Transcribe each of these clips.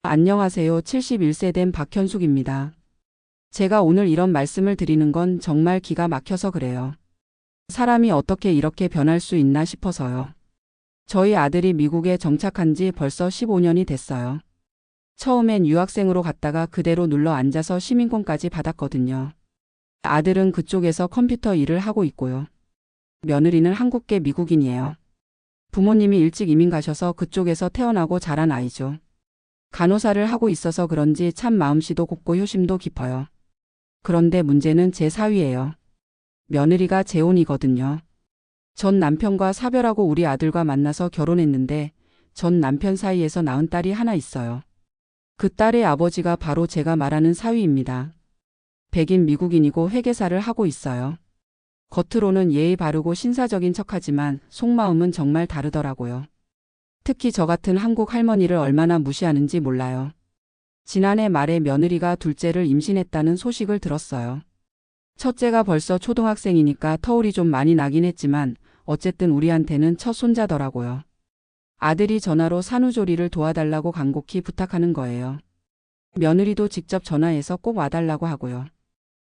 안녕하세요. 71세 된 박현숙입니다. 제가 오늘 이런 말씀을 드리는 건 정말 기가 막혀서 그래요. 사람이 어떻게 이렇게 변할 수 있나 싶어서요. 저희 아들이 미국에 정착한 지 벌써 15년이 됐어요. 처음엔 유학생으로 갔다가 그대로 눌러 앉아서 시민권까지 받았거든요. 아들은 그쪽에서 컴퓨터 일을 하고 있고요. 며느리는 한국계 미국인이에요. 부모님이 일찍 이민 가셔서 그쪽에서 태어나고 자란 아이죠. 간호사를 하고 있어서 그런지 참 마음씨도 곱고 효심도 깊어요. 그런데 문제는 제 사위예요. 며느리가 재혼이거든요. 전 남편과 사별하고 우리 아들과 만나서 결혼했는데 전 남편 사이에서 낳은 딸이 하나 있어요. 그 딸의 아버지가 바로 제가 말하는 사위입니다. 백인 미국인이고 회계사를 하고 있어요. 겉으로는 예의 바르고 신사적인 척하지만 속마음은 정말 다르더라고요. 특히 저 같은 한국 할머니를 얼마나 무시하는지 몰라요. 지난해 말에 며느리가 둘째를 임신했다는 소식을 들었어요. 첫째가 벌써 초등학생이니까 터울이 좀 많이 나긴 했지만 어쨌든 우리한테는 첫 손자더라고요. 아들이 전화로 산후조리를 도와달라고 간곡히 부탁하는 거예요. 며느리도 직접 전화해서 꼭 와달라고 하고요.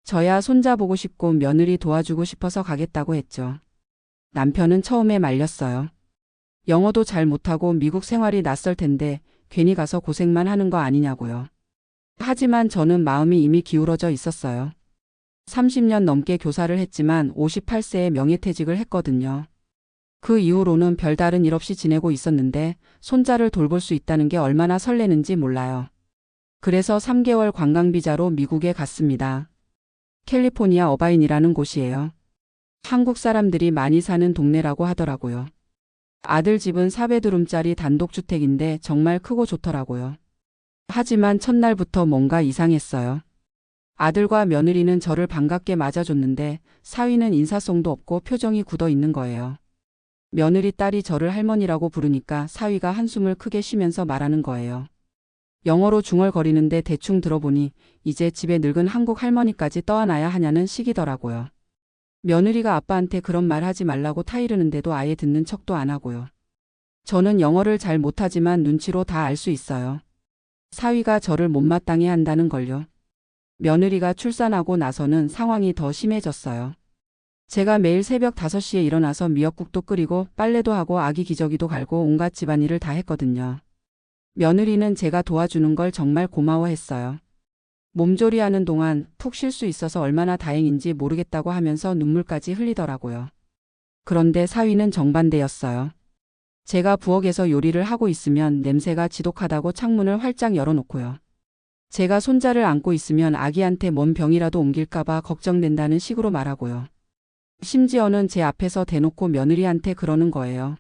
저야 손자 보고 싶고 며느리 도와주고 싶어서 가겠다고 했죠. 남편은 처음에 말렸어요. 영어도 잘 못하고 미국 생활이 낯설 텐데 괜히 가서 고생만 하는 거 아니냐고요. 하지만 저는 마음이 이미 기울어져 있었어요. 30년 넘게 교사를 했지만 58세에 명예퇴직을 했거든요. 그 이후로는 별다른 일 없이 지내고 있었는데 손자를 돌볼 수 있다는 게 얼마나 설레는지 몰라요. 그래서 3개월 관광비자로 미국에 갔습니다. 캘리포니아 어바인이라는 곳이에요. 한국 사람들이 많이 사는 동네라고 하더라고요. 아들 집은 4베드룸짜리 단독주택인데 정말 크고 좋더라고요. 하지만 첫날부터 뭔가 이상했어요. 아들과 며느리는 저를 반갑게 맞아줬는데 사위는 인사성도 없고 표정이 굳어 있는 거예요. 며느리 딸이 저를 할머니라고 부르니까 사위가 한숨을 크게 쉬면서 말하는 거예요. 영어로 중얼거리는데 대충 들어보니 이제 집에 늙은 한국 할머니까지 떠안아야 하냐는 식이더라고요. 며느리가 아빠한테 그런 말 하지 말라고 타이르는데도 아예 듣는 척도 안 하고요. 저는 영어를 잘 못하지만 눈치로 다 알 수 있어요. 사위가 저를 못마땅해 한다는 걸요. 며느리가 출산하고 나서는 상황이 더 심해졌어요. 제가 매일 새벽 5시에 일어나서 미역국도 끓이고 빨래도 하고 아기 기저귀도 갈고 온갖 집안일을 다 했거든요. 며느리는 제가 도와주는 걸 정말 고마워했어요. 몸조리하는 동안 푹 쉴 수 있어서 얼마나 다행인지 모르겠다고 하면서 눈물까지 흘리더라고요. 그런데 사위는 정반대였어요. 제가 부엌에서 요리를 하고 있으면 냄새가 지독하다고 창문을 활짝 열어놓고요. 제가 손자를 안고 있으면 아기한테 뭔 병이라도 옮길까봐 걱정된다는 식으로 말하고요. 심지어는 제 앞에서 대놓고 며느리한테 그러는 거예요.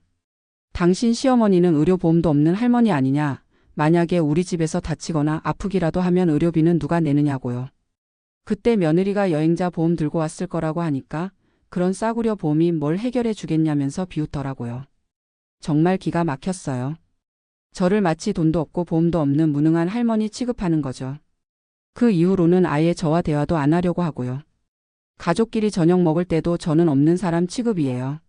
당신 시어머니는 의료보험도 없는 할머니 아니냐? 만약에 우리 집에서 다치거나 아프기라도 하면 의료비는 누가 내느냐고요. 그때 며느리가 여행자 보험 들고 왔을 거라고 하니까 그런 싸구려 보험이 뭘 해결해 주겠냐면서 비웃더라고요. 정말 기가 막혔어요. 저를 마치 돈도 없고 보험도 없는 무능한 할머니 취급하는 거죠. 그 이후로는 아예 저와 대화도 안 하려고 하고요. 가족끼리 저녁 먹을 때도 저는 없는 사람 취급이에요.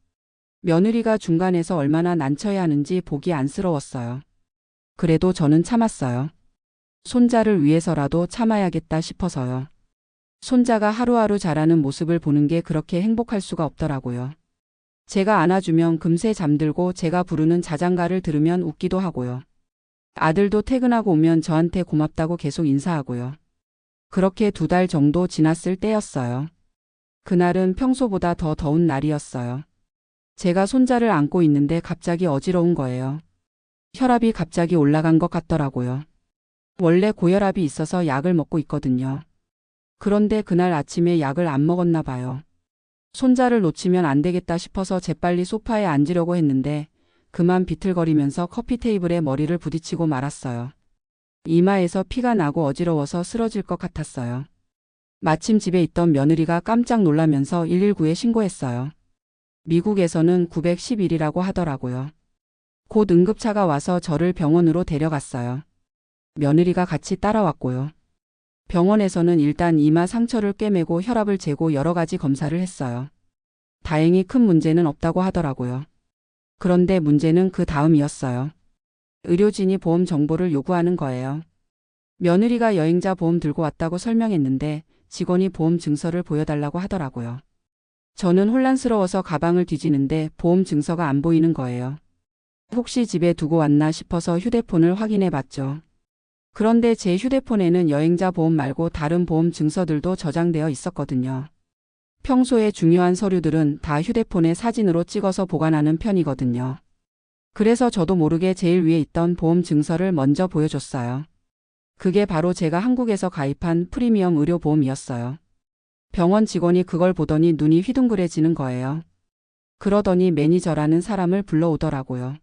며느리가 중간에서 얼마나 난처해 하는지 보기 안쓰러웠어요. 그래도 저는 참았어요. 손자를 위해서라도 참아야겠다 싶어서요. 손자가 하루하루 자라는 모습을 보는 게 그렇게 행복할 수가 없더라고요. 제가 안아주면 금세 잠들고 제가 부르는 자장가를 들으면 웃기도 하고요. 아들도 퇴근하고 오면 저한테 고맙다고 계속 인사하고요. 그렇게 2달 정도 지났을 때였어요. 그날은 평소보다 더 더운 날이었어요. 제가 손자를 안고 있는데 갑자기 어지러운 거예요. 혈압이 갑자기 올라간 것 같더라고요. 원래 고혈압이 있어서 약을 먹고 있거든요. 그런데 그날 아침에 약을 안 먹었나 봐요. 손자를 놓치면 안 되겠다 싶어서 재빨리 소파에 앉으려고 했는데 그만 비틀거리면서 커피 테이블에 머리를 부딪히고 말았어요. 이마에서 피가 나고 어지러워서 쓰러질 것 같았어요. 마침 집에 있던 며느리가 깜짝 놀라면서 119에 신고했어요. 미국에서는 911이라고 하더라고요. 곧 응급차가 와서 저를 병원으로 데려갔어요. 며느리가 같이 따라왔고요. 병원에서는 일단 이마 상처를 꿰매고 혈압을 재고 여러 가지 검사를 했어요. 다행히 큰 문제는 없다고 하더라고요. 그런데 문제는 그 다음이었어요. 의료진이 보험 정보를 요구하는 거예요. 며느리가 여행자 보험 들고 왔다고 설명했는데 직원이 보험 증서를 보여달라고 하더라고요. 저는 혼란스러워서 가방을 뒤지는데 보험 증서가 안 보이는 거예요. 혹시 집에 두고 왔나 싶어서 휴대폰을 확인해 봤죠. 그런데 제 휴대폰에는 여행자 보험 말고 다른 보험 증서들도 저장되어 있었거든요. 평소에 중요한 서류들은 다 휴대폰에 사진으로 찍어서 보관하는 편이거든요. 그래서 저도 모르게 제일 위에 있던 보험 증서를 먼저 보여줬어요. 그게 바로 제가 한국에서 가입한 프리미엄 의료보험이었어요. 병원 직원이 그걸 보더니 눈이 휘둥그레지는 거예요. 그러더니 매니저라는 사람을 불러오더라고요.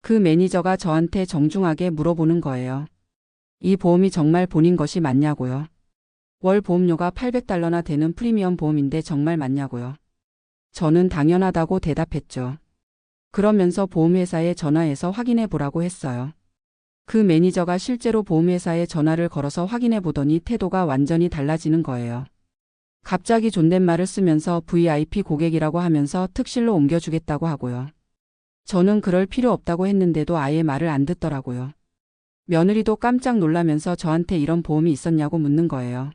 그 매니저가 저한테 정중하게 물어보는 거예요. 이 보험이 정말 본인 것이 맞냐고요. 월 보험료가 $800나 되는 프리미엄 보험인데 정말 맞냐고요. 저는 당연하다고 대답했죠. 그러면서 보험회사에 전화해서 확인해 보라고 했어요. 그 매니저가 실제로 보험회사에 전화를 걸어서 확인해 보더니 태도가 완전히 달라지는 거예요. 갑자기 존댓말을 쓰면서 VIP 고객이라고 하면서 특실로 옮겨주겠다고 하고요. 저는 그럴 필요 없다고 했는데도 아예 말을 안 듣더라고요. 며느리도 깜짝 놀라면서 저한테 이런 보험이 있었냐고 묻는 거예요.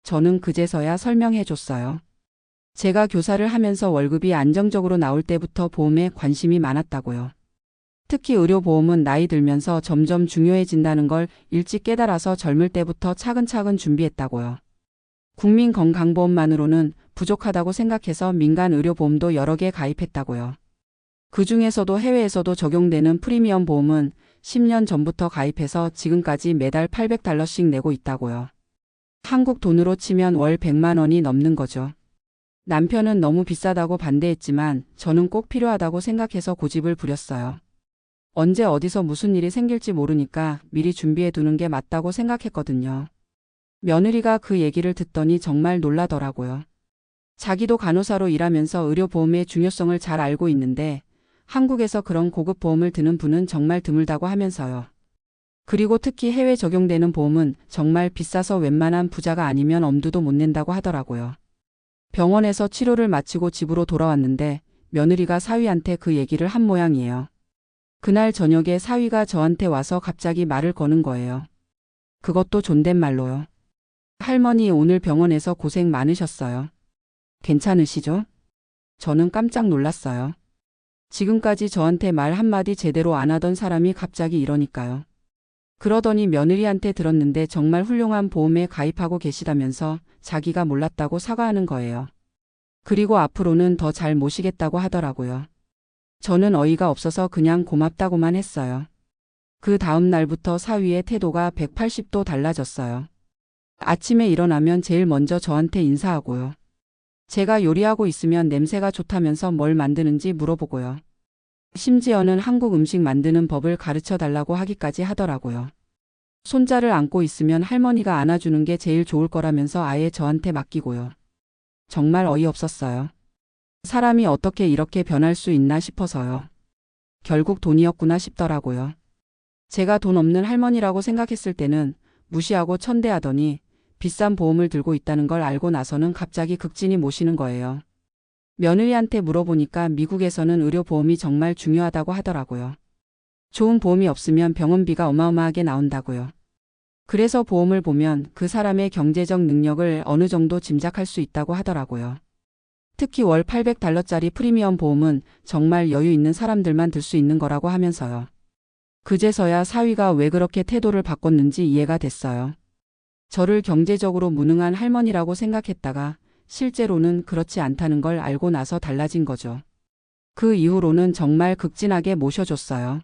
저는 그제서야 설명해 줬어요. 제가 교사를 하면서 월급이 안정적으로 나올 때부터 보험에 관심이 많았다고요. 특히 의료보험은 나이 들면서 점점 중요해진다는 걸 일찍 깨달아서 젊을 때부터 차근차근 준비했다고요. 국민건강보험만으로는 부족하다고 생각해서 민간 의료보험도 여러 개 가입했다고요. 그 중에서도 해외에서도 적용되는 프리미엄 보험은 10년 전부터 가입해서 지금까지 매달 $800씩 내고 있다고요. 한국 돈으로 치면 월 100만 원이 넘는 거죠. 남편은 너무 비싸다고 반대했지만 저는 꼭 필요하다고 생각해서 고집을 부렸어요. 언제 어디서 무슨 일이 생길지 모르니까 미리 준비해 두는 게 맞다고 생각했거든요. 며느리가 그 얘기를 듣더니 정말 놀라더라고요. 자기도 간호사로 일하면서 의료보험의 중요성을 잘 알고 있는데 한국에서 그런 고급 보험을 드는 분은 정말 드물다고 하면서요. 그리고 특히 해외 적용되는 보험은 정말 비싸서 웬만한 부자가 아니면 엄두도 못 낸다고 하더라고요. 병원에서 치료를 마치고 집으로 돌아왔는데 며느리가 사위한테 그 얘기를 한 모양이에요. 그날 저녁에 사위가 저한테 와서 갑자기 말을 거는 거예요. 그것도 존댓말로요. 할머니 오늘 병원에서 고생 많으셨어요. 괜찮으시죠? 저는 깜짝 놀랐어요. 지금까지 저한테 말 한마디 제대로 안 하던 사람이 갑자기 이러니까요. 그러더니 며느리한테 들었는데 정말 훌륭한 보험에 가입하고 계시다면서 자기가 몰랐다고 사과하는 거예요. 그리고 앞으로는 더 잘 모시겠다고 하더라고요. 저는 어이가 없어서 그냥 고맙다고만 했어요. 그 다음 날부터 사위의 태도가 180도 달라졌어요. 아침에 일어나면 제일 먼저 저한테 인사하고요. 제가 요리하고 있으면 냄새가 좋다면서 뭘 만드는지 물어보고요. 심지어는 한국 음식 만드는 법을 가르쳐 달라고 하기까지 하더라고요. 손자를 안고 있으면 할머니가 안아주는 게 제일 좋을 거라면서 아예 저한테 맡기고요. 정말 어이없었어요. 사람이 어떻게 이렇게 변할 수 있나 싶어서요. 결국 돈이었구나 싶더라고요. 제가 돈 없는 할머니라고 생각했을 때는 무시하고 천대하더니 비싼 보험을 들고 있다는 걸 알고 나서는 갑자기 극진히 모시는 거예요. 며느리한테 물어보니까 미국에서는 의료보험이 정말 중요하다고 하더라고요. 좋은 보험이 없으면 병원비가 어마어마하게 나온다고요. 그래서 보험을 보면 그 사람의 경제적 능력을 어느 정도 짐작할 수 있다고 하더라고요. 특히 월 $800짜리 프리미엄 보험은 정말 여유 있는 사람들만 들 수 있는 거라고 하면서요. 그제서야 사위가 왜 그렇게 태도를 바꿨는지 이해가 됐어요. 저를 경제적으로 무능한 할머니라고 생각했다가 실제로는 그렇지 않다는 걸 알고 나서 달라진 거죠. 그 이후로는 정말 극진하게 모셔줬어요.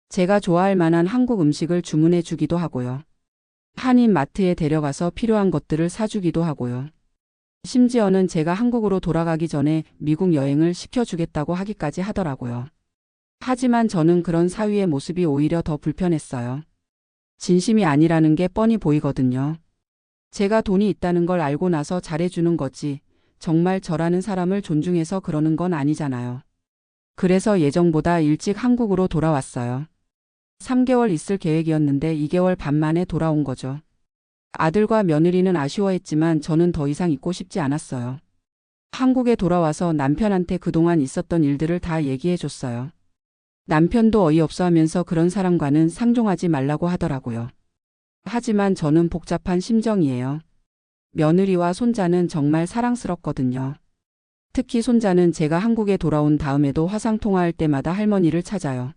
제가 좋아할 만한 한국 음식을 주문해 주기도 하고요. 한인 마트에 데려가서 필요한 것들을 사주기도 하고요. 심지어는 제가 한국으로 돌아가기 전에 미국 여행을 시켜주겠다고 하기까지 하더라고요. 하지만 저는 그런 사위의 모습이 오히려 더 불편했어요. 진심이 아니라는 게 뻔히 보이거든요. 제가 돈이 있다는 걸 알고 나서 잘해주는 거지 정말 저라는 사람을 존중해서 그러는 건 아니잖아요. 그래서 예정보다 일찍 한국으로 돌아왔어요. 3개월 있을 계획이었는데 2개월 반 만에 돌아온 거죠. 아들과 며느리는 아쉬워했지만 저는 더 이상 있고 싶지 않았어요. 한국에 돌아와서 남편한테 그동안 있었던 일들을 다 얘기해 줬어요. 남편도 어이없어 하면서 그런 사람과는 상종하지 말라고 하더라고요. 하지만 저는 복잡한 심정이에요. 며느리와 손자는 정말 사랑스럽거든요. 특히 손자는 제가 한국에 돌아온 다음에도 화상통화할 때마다 할머니를 찾아요.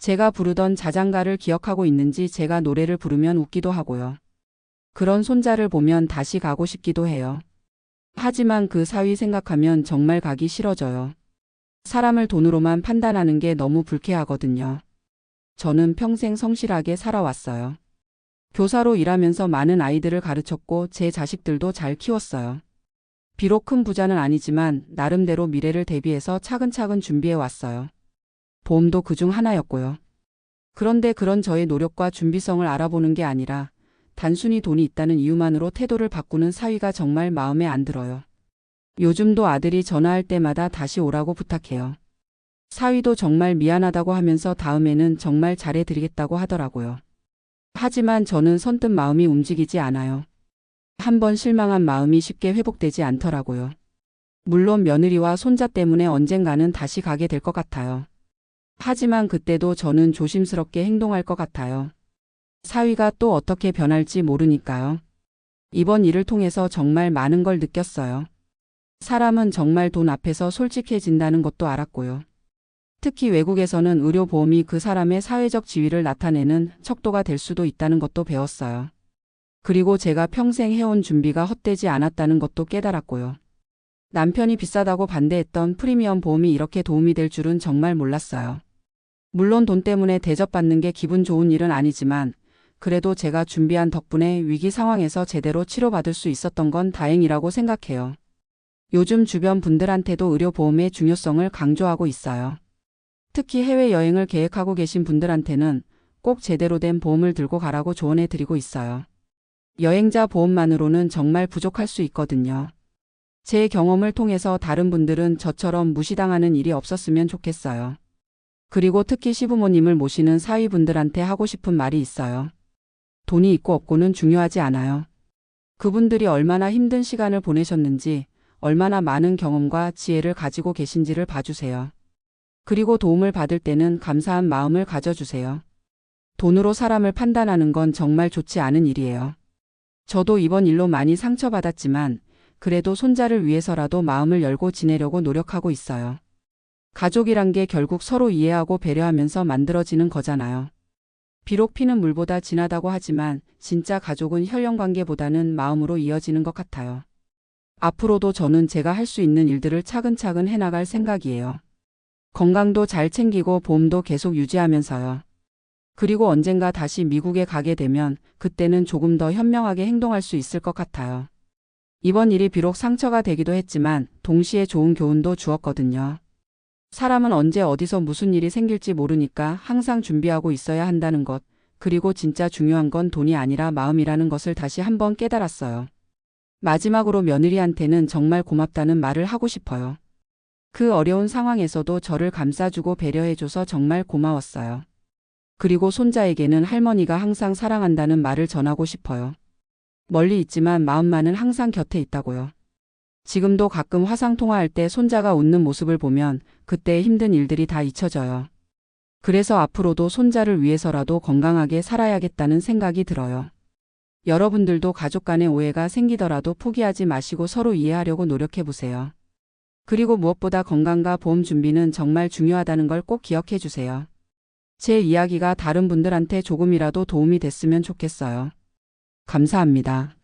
제가 부르던 자장가를 기억하고 있는지 제가 노래를 부르면 웃기도 하고요. 그런 손자를 보면 다시 가고 싶기도 해요. 하지만 그 사위 생각하면 정말 가기 싫어져요. 사람을 돈으로만 판단하는 게 너무 불쾌하거든요. 저는 평생 성실하게 살아왔어요. 교사로 일하면서 많은 아이들을 가르쳤고 제 자식들도 잘 키웠어요. 비록 큰 부자는 아니지만 나름대로 미래를 대비해서 차근차근 준비해 왔어요. 보험도 그중 하나였고요. 그런데 그런 저의 노력과 준비성을 알아보는 게 아니라 단순히 돈이 있다는 이유만으로 태도를 바꾸는 사위가 정말 마음에 안 들어요. 요즘도 아들이 전화할 때마다 다시 오라고 부탁해요. 사위도 정말 미안하다고 하면서 다음에는 정말 잘해드리겠다고 하더라고요. 하지만 저는 선뜻 마음이 움직이지 않아요. 한번 실망한 마음이 쉽게 회복되지 않더라고요. 물론 며느리와 손자 때문에 언젠가는 다시 가게 될 것 같아요. 하지만 그때도 저는 조심스럽게 행동할 것 같아요. 사위가 또 어떻게 변할지 모르니까요. 이번 일을 통해서 정말 많은 걸 느꼈어요. 사람은 정말 돈 앞에서 솔직해진다는 것도 알았고요. 특히 외국에서는 의료보험이 그 사람의 사회적 지위를 나타내는 척도가 될 수도 있다는 것도 배웠어요. 그리고 제가 평생 해온 준비가 헛되지 않았다는 것도 깨달았고요. 남편이 비싸다고 반대했던 프리미엄 보험이 이렇게 도움이 될 줄은 정말 몰랐어요. 물론 돈 때문에 대접받는 게 기분 좋은 일은 아니지만 그래도 제가 준비한 덕분에 위기 상황에서 제대로 치료받을 수 있었던 건 다행이라고 생각해요. 요즘 주변 분들한테도 의료보험의 중요성을 강조하고 있어요. 특히 해외여행을 계획하고 계신 분들한테는 꼭 제대로 된 보험을 들고 가라고 조언해 드리고 있어요. 여행자 보험만으로는 정말 부족할 수 있거든요. 제 경험을 통해서 다른 분들은 저처럼 무시당하는 일이 없었으면 좋겠어요. 그리고 특히 시부모님을 모시는 사위분들한테 하고 싶은 말이 있어요. 돈이 있고 없고는 중요하지 않아요. 그분들이 얼마나 힘든 시간을 보내셨는지, 얼마나 많은 경험과 지혜를 가지고 계신지를 봐주세요. 그리고 도움을 받을 때는 감사한 마음을 가져주세요. 돈으로 사람을 판단하는 건 정말 좋지 않은 일이에요. 저도 이번 일로 많이 상처받았지만 그래도 손자를 위해서라도 마음을 열고 지내려고 노력하고 있어요. 가족이란 게 결국 서로 이해하고 배려하면서 만들어지는 거잖아요. 비록 피는 물보다 진하다고 하지만 진짜 가족은 혈연관계보다는 마음으로 이어지는 것 같아요. 앞으로도 저는 제가 할 수 있는 일들을 차근차근 해나갈 생각이에요. 건강도 잘 챙기고 보험도 계속 유지하면서요. 그리고 언젠가 다시 미국에 가게 되면 그때는 조금 더 현명하게 행동할 수 있을 것 같아요. 이번 일이 비록 상처가 되기도 했지만 동시에 좋은 교훈도 주었거든요. 사람은 언제 어디서 무슨 일이 생길지 모르니까 항상 준비하고 있어야 한다는 것, 그리고 진짜 중요한 건 돈이 아니라 마음이라는 것을 다시 한번 깨달았어요. 마지막으로 며느리한테는 정말 고맙다는 말을 하고 싶어요. 그 어려운 상황에서도 저를 감싸주고 배려해줘서 정말 고마웠어요. 그리고 손자에게는 할머니가 항상 사랑한다는 말을 전하고 싶어요. 멀리 있지만 마음만은 항상 곁에 있다고요. 지금도 가끔 화상통화할 때 손자가 웃는 모습을 보면 그때의 힘든 일들이 다 잊혀져요. 그래서 앞으로도 손자를 위해서라도 건강하게 살아야겠다는 생각이 들어요. 여러분들도 가족 간의 오해가 생기더라도 포기하지 마시고 서로 이해하려고 노력해보세요. 그리고 무엇보다 건강과 보험 준비는 정말 중요하다는 걸 꼭 기억해 주세요. 제 이야기가 다른 분들한테 조금이라도 도움이 됐으면 좋겠어요. 감사합니다.